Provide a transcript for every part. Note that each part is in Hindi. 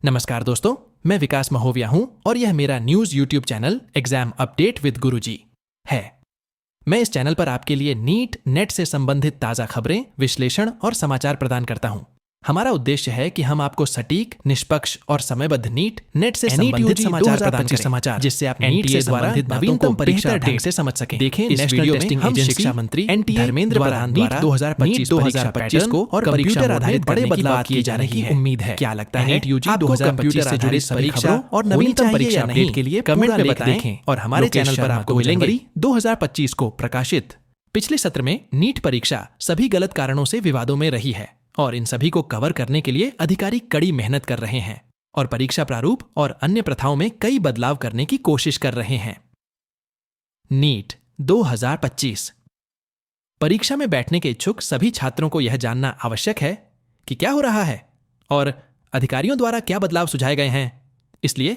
नमस्कार दोस्तों, मैं विकास महोविया हूं और यह मेरा news YouTube channel exam update with Guruji है। मैं इस चैनल पर आपके लिए नीट नेट से संबंधित ताज़ा खबरें, विश्लेषण और समाचार प्रदान करता हूं। हमारा उद्देश्य है कि हम आपको सटीक, निष्पक्ष और समयबद्ध नीट नेट से संबंधित समाचार प्रदान करें, जिससे आप नीट से संबंधित नवीनतम परीक्षा ढंग से समझ सकें। देखें, इस वीडियो में हम शिक्षा मंत्री धर्मेंद्र प्रधान द्वारा 2025 को और कंप्यूटर आधारित बड़े बदलाव किए जाने की उम्मीद है। क्या लगता है नीट यूजी 2025 से जुड़ी परीक्षा और नवीनतम परीक्षा अपडेट के लिए कमेंट में बताएं और हमारे चैनल पर आपको मिलेंगे 2025 को प्रकाशित। पिछले सत्र में नीट परीक्षा सभी गलत कारणों से विवादों में रही है और इन सभी को कवर करने के लिए अधिकारी कड़ी मेहनत कर रहे हैं और परीक्षा प्रारूप और अन्य प्रथाओं में कई बदलाव करने की कोशिश कर रहे हैं। नीट 2025 परीक्षा में बैठने के इच्छुक सभी छात्रों को यह जानना आवश्यक है कि क्या हो रहा है और अधिकारियों द्वारा क्या बदलाव सुझाए गए हैं। इसलिए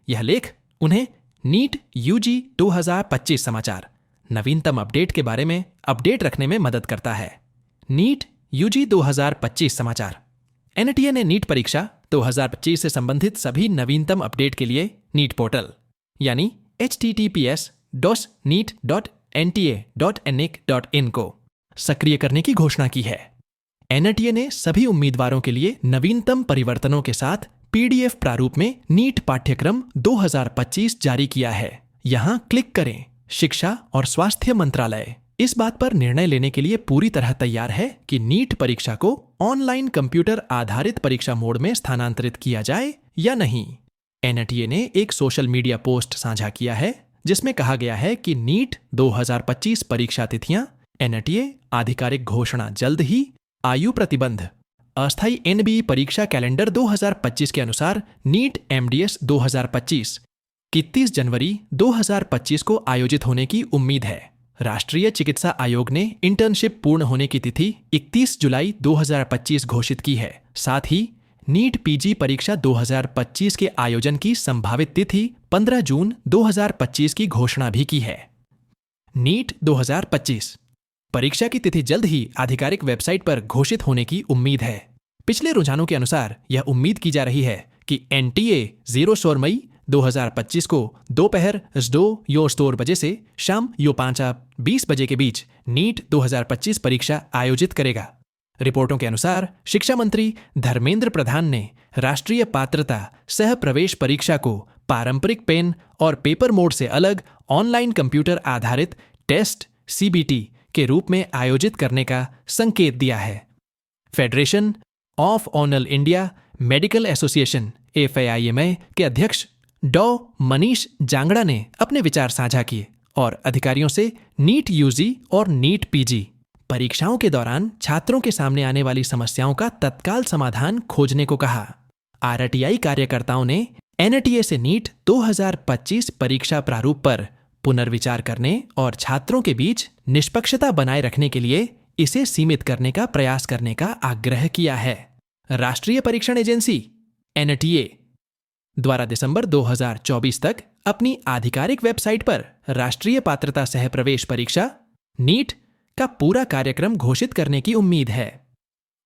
यह लेख उन्हें नीट यूजी 2025 समाचार नवीनतम अपडेट के बारे में अपडेट रखने में मदद करता है। नीट यूजी 2025 समाचार। एनटीए ने नीट परीक्षा 2025 से संबंधित सभी नवीनतम अपडेट के लिए नीट पोर्टल यानी https://neet.nta.nic.in को सक्रिय करने की घोषणा की है। एनटीए ने सभी उम्मीदवारों के लिए नवीनतम परिवर्तनों के साथ पीडीएफ प्रारूप में नीट पाठ्यक्रम 2025 जारी किया है। यहां क्लिक करें। शिक्षा और स्वास्थ्य मंत्रालय इस बात पर निर्णय लेने के लिए पूरी तरह तैयार है कि नीट परीक्षा को ऑनलाइन कंप्यूटर आधारित परीक्षा मोड में स्थानांतरित किया जाए या नहीं। एनटीए ने एक सोशल मीडिया पोस्ट साझा किया है जिसमें कहा गया है कि नीट 2025 परीक्षा तिथियां एनटीए आधिकारिक घोषणा जल्द ही। आयु प्रतिबंध अस्थायी एनबीई परीक्षा कैलेंडर 2025 के अनुसार नीट एमडीएस 2025 31 जनवरी 2025 को आयोजित होने की उम्मीद है। राष्ट्रीय चिकित्सा आयोग ने इंटर्नशिप पूर्ण होने की तिथि 31 जुलाई 2025 घोषित की है। साथ ही नीट पीजी परीक्षा 2025 के आयोजन की संभावित तिथि 15 जून 2025 की घोषणा भी की है। नीट 2025 परीक्षा की तिथि जल्द ही आधिकारिक वेबसाइट पर घोषित होने की उम्मीद है। पिछले रुझानों के अनुसार यह उम्मीद की जा रही है कि एनटीए 0 मई 2025 को दोपहर 2 बजे से शाम 5:20 बजे के बीच नीट 2025 परीक्षा आयोजित करेगा। रिपोर्टों के अनुसार शिक्षा मंत्री धर्मेंद्र प्रधान ने राष्ट्रीय पात्रता सह प्रवेश परीक्षा को पारंपरिक पेन और पेपर मोड से अलग ऑनलाइन कंप्यूटर आधारित टेस्ट सीबीटी के रूप में आयोजित करने का संकेत दिया है। Federation of all India medical association FAIMA के अध्यक्ष डॉ मनीष जांगड़ा ने अपने विचार साझा किए और अधिकारियों से नीट यूजी और नीट पीजी परीक्षाओं के दौरान छात्रों के सामने आने वाली समस्याओं का तत्काल समाधान खोजने को कहा। RTI कार्यकर्ताओं ने एनटीए से नीट 2025 परीक्षा प्रारूप पर पुनर्विचार करने और छात्रों के बीच निष्पक्षता बनाए रखने के लिए इसे सीमित करने का प्रयास करने का आग्रह किया है। राष्ट्रीय परीक्षण एजेंसी एनटीए द्वारा दिसंबर 2024 तक अपनी आधिकारिक वेबसाइट पर राष्ट्रीय पात्रता सह प्रवेश परीक्षा नीट का पूरा कार्यक्रम घोषित करने की उम्मीद है।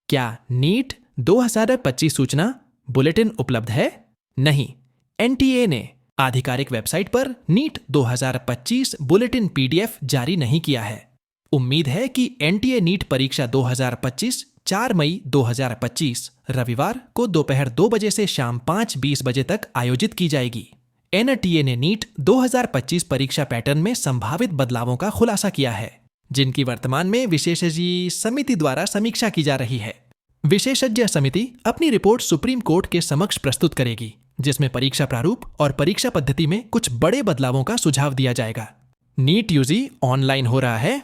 क्या नीट 2025 सूचना बुलेटिन उपलब्ध है? नहीं। एनटीए ने आधिकारिक वेबसाइट पर नीट 2025 बुलेटिन PDF जारी नहीं किया है। उम्मीद है कि एनटीए नीट परीक्षा 2025 4 मई 2025 रविवार को दोपहर 2 बजे से शाम 5:20 बजे तक आयोजित की जाएगी। एनटीए ने नीट 2025 परीक्षा पैटर्न में संभावित बदलावों का खुलासा किया है, जिनकी वर्तमान में विशेषज्ञ समिति द्वारा समीक्षा की जा रही है। विशेषज्ञ समिति अपनी रिपोर्ट सुप्रीम कोर्ट के समक्ष प्रस्तुत करेगी, जिसमें परीक्षा प्रारूप और परीक्षा पद्धति में कुछ बड़े बदलावों का सुझाव दिया जाएगा। नीट यूजी ऑनलाइन हो रहा है।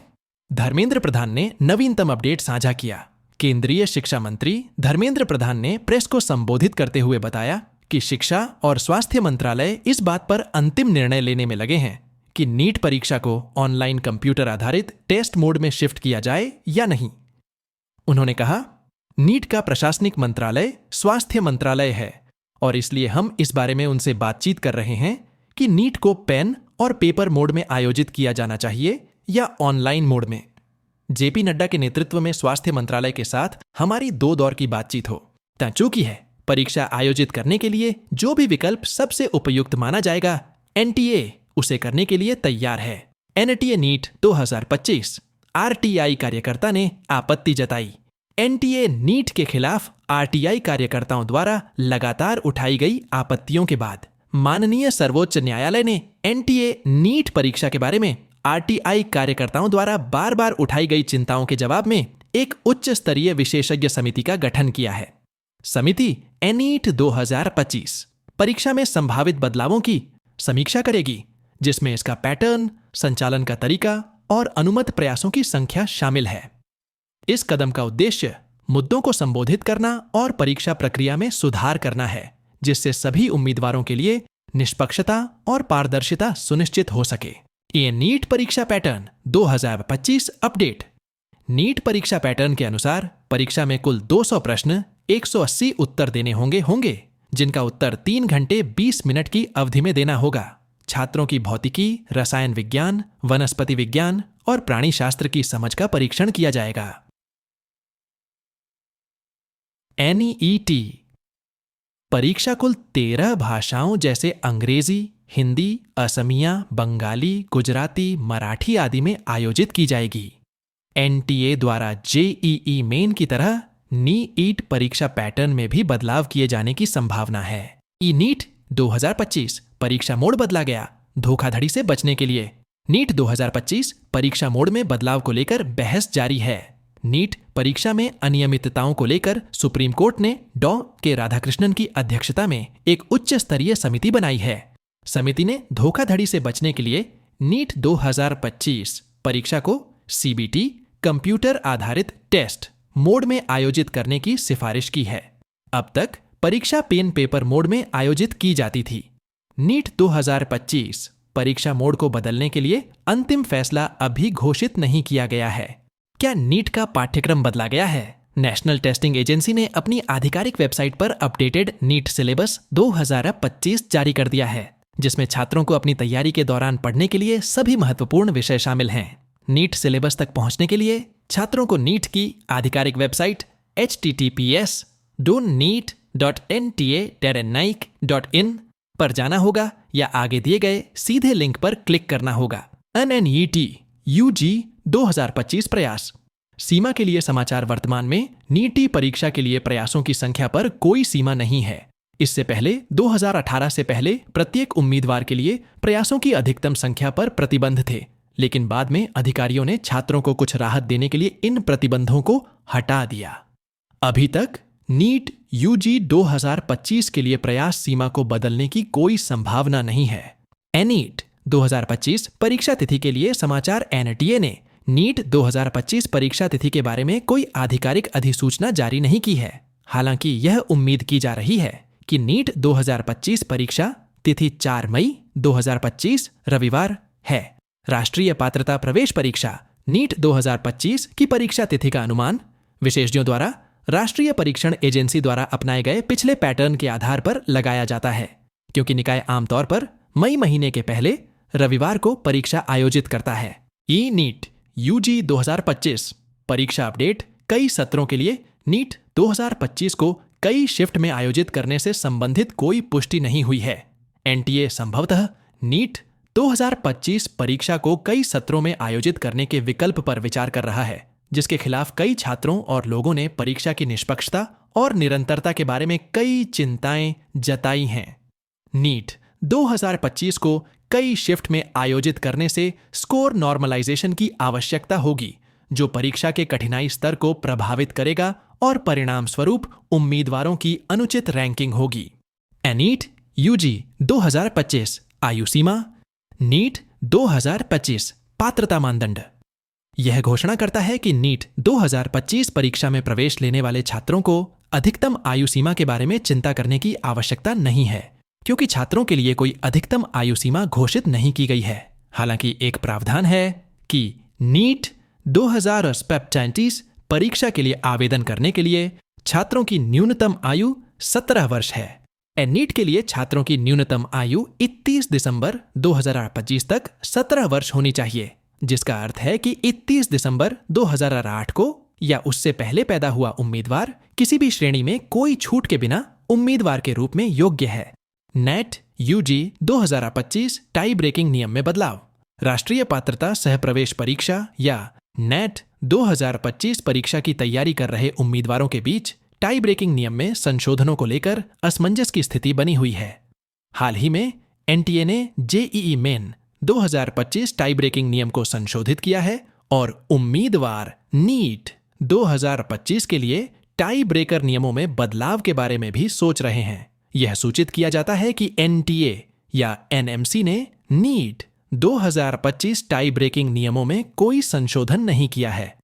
धर्मेंद्र प्रधान ने नवीनतम अपडेट साझा किया। केंद्रीय शिक्षा मंत्री धर्मेंद्र प्रधान ने प्रेस को संबोधित करते हुए बताया कि शिक्षा और स्वास्थ्य मंत्रालय इस बात पर अंतिम निर्णय लेने में लगे हैं कि नीट परीक्षा को ऑनलाइन कंप्यूटर आधारित टेस्ट मोड में शिफ्ट किया जाए या नहीं। उन्होंने कहा, नीट का प्रशासनिक मंत्रालय स्वास्थ्य मंत्रालय है और इसलिए हम इस बारे में उनसे बातचीत कर रहे हैं कि नीट को पेन और पेपर मोड में आयोजित किया जाना चाहिए या ऑनलाइन मोड में। जेपी नड्डा के नेतृत्व में स्वास्थ्य मंत्रालय के साथ हमारी 2 दौर की बातचीत हो। चूंकि है परीक्षा आयोजित करने के लिए जो भी विकल्प सबसे उपयुक्त माना जाएगा, एनटीए उसे करने के लिए तैयार है। एनटीए नीट 2025 आरटीआई कार्यकर्ता ने आपत्ति जताई। एनटीए नीट के खिलाफ आरटीआई कार्यकर्ताओं द्वारा लगातार उठाई गई आपत्तियों के बाद माननीय सर्वोच्च न्यायालय ने एनटीए नीट परीक्षा के बारे में आरटीआई कार्यकर्ताओं द्वारा बार बार उठाई गई चिंताओं के जवाब में एक उच्च स्तरीय विशेषज्ञ समिति का गठन किया है। समिति एनीट 2025 परीक्षा में संभावित बदलावों की समीक्षा करेगी, जिसमें इसका पैटर्न, संचालन का तरीका और अनुमत प्रयासों की संख्या शामिल है। इस कदम का उद्देश्य मुद्दों को संबोधित करना और परीक्षा प्रक्रिया में सुधार करना है, जिससे सभी उम्मीदवारों के लिए निष्पक्षता और पारदर्शिता सुनिश्चित हो सके। ये नीट परीक्षा पैटर्न 2025 अपडेट। नीट परीक्षा पैटर्न के अनुसार परीक्षा में कुल 200 प्रश्न, 180 उत्तर देने होंगे, जिनका उत्तर 3 घंटे 20 मिनट की अवधि में देना होगा। छात्रों की भौतिकी, रसायन विज्ञान, वनस्पति विज्ञान और प्राणी शास्त्र की समझ का परीक्षण किया जाएगा। एनईईटी परीक्षा कुल 13 भाषाओं जैसे अंग्रेजी, हिंदी, असमिया, बंगाली, गुजराती, मराठी आदि में आयोजित की जाएगी। एनटीए द्वारा जेईई मेन की तरह नीट परीक्षा पैटर्न में भी बदलाव किए जाने की संभावना है। ई नीट 2025 परीक्षा मोड बदला गया, धोखाधड़ी से बचने के लिए। नीट 2025 परीक्षा मोड में बदलाव को लेकर बहस जारी है। नीट परीक्षा में अनियमितताओं को लेकर सुप्रीम कोर्ट ने डॉ. के राधाकृष्णन की अध्यक्षता में एक उच्च स्तरीय समिति बनाई है। समिति ने धोखाधड़ी से बचने के लिए नीट 2025 परीक्षा को सीबीटी कंप्यूटर आधारित टेस्ट मोड में आयोजित करने की सिफारिश की है। अब तक परीक्षा पेन पेपर मोड में आयोजित की जाती थी। नीट 2025 परीक्षा मोड को बदलने के लिए अंतिम फैसला अभी घोषित नहीं किया गया है। क्या नीट का पाठ्यक्रम बदला गया है? नेशनल टेस्टिंग एजेंसी ने अपनी आधिकारिक वेबसाइट पर अपडेटेड नीट सिलेबस 2025 जारी कर दिया है, जिसमें छात्रों को अपनी तैयारी के दौरान पढ़ने के लिए सभी महत्वपूर्ण विषय शामिल हैं। नीट सिलेबस तक पहुंचने के लिए छात्रों को नीट की आधिकारिक वेबसाइट https://nta-naic.in पर जाना होगा या आगे दिए गए सीधे लिंक पर क्लिक करना होगा। एनईईटी यूजी 2025 प्रयास। सीमा के लिए समाचार। वर्तमान में नीटी परीक्षा के लिए प्रयासों की संख्या पर कोई सीमा नहीं है। इससे पहले 2018 से पहले प्रत्येक उम्मीदवार के लिए प्रयासों की अधिकतम संख्या पर प्रतिबंध थे, लेकिन बाद में अधिकारियों ने छात्रों को कुछ राहत देने के लिए इन प्रतिबंधों को हटा दिया। अभी तक नीट यूजी 2025 के लिए प्रयास सीमा को बदलने की कोई संभावना नहीं है। एनीट 2025 परीक्षा तिथि के लिए समाचार। एनटीए ने नीट 2025 परीक्षा तिथि के बारे में कोई आधिकारिक अधिसूचना जारी नहीं की है। हालांकि यह उम्मीद की जा रही है कि नीट 2025 परीक्षा तिथि 4 मई 2025 रविवार है। राष्ट्रीय पात्रता प्रवेश परीक्षा नीट 2025 की परीक्षा तिथि का अनुमान विशेषज्ञों द्वारा राष्ट्रीय परीक्षण एजेंसी द्वारा अपनाए गए पिछले पैटर्न के आधार पर लगाया जाता है, क्योंकि निकाय आमतौर पर मई महीने के पहले रविवार को परीक्षा आयोजित करता है। ई नीट यूजी 2025 परीक्षा अपडेट। कई सत्रों के लिए नीट 2025 को कई शिफ्ट में आयोजित करने से संबंधित कोई पुष्टि नहीं हुई है। एनटीए संभवतः नीट 2025 परीक्षा को कई सत्रों में आयोजित करने के विकल्प पर विचार कर रहा है, जिसके खिलाफ कई छात्रों और लोगों ने परीक्षा की निष्पक्षता और निरंतरता के बारे में कई चिंताएं जताई हैं। नीट 2025 को कई शिफ्ट में आयोजित करने से स्कोर नॉर्मलाइजेशन की आवश्यकता होगी, जो परीक्षा के कठिनाई स्तर को प्रभावित करेगा और परिणाम स्वरूप उम्मीदवारों की अनुचित रैंकिंग होगी। एनीट यूजी 2025 आयु सीमा। नीट 2025 पात्रता मानदंड। यह घोषणा करता है कि नीट 2025 परीक्षा में प्रवेश लेने वाले छात्रों को अधिकतम आयु सीमा के बारे में चिंता करने की आवश्यकता नहीं है, क्योंकि छात्रों के लिए कोई अधिकतम आयु सीमा घोषित नहीं की गई है। हालांकि एक प्रावधान है कि नीट 2025 परीक्षा के लिए आवेदन करने के लिए छात्रों की न्यूनतम आयु 17 वर्ष है। एनीट के लिए छात्रों की न्यूनतम आयु 31 दिसंबर 2025 तक 17 वर्ष होनी चाहिए, जिसका अर्थ है कि 31 दिसंबर 2008 को या उससे पहले पैदा हुआ उम्मीदवार किसी भी श्रेणी में कोई छूट के बिना उम्मीदवार के रूप में योग्य है। नेट यूजी 2025 टाई ब्रेकिंग नियम में बदलाव। राष्ट्रीय पात्रता सह प्रवेश परीक्षा या नेट 2025 परीक्षा की तैयारी कर रहे उम्मीदवारों के बीच टाई ब्रेकिंग नियम में संशोधनों को लेकर असमंजस की स्थिति बनी हुई है। हाल ही में एनटीए ने जेईई मेन 2025 टाई ब्रेकिंग नियम को संशोधित किया है और उम्मीदवार नीट 2025 के लिए टाई ब्रेकर नियमों में बदलाव के बारे में भी सोच रहे हैं। यह सूचित किया जाता है कि एनटीए या एनएमसी ने नीट 2025 टाई ब्रेकिंग नियमों में कोई संशोधन नहीं किया है।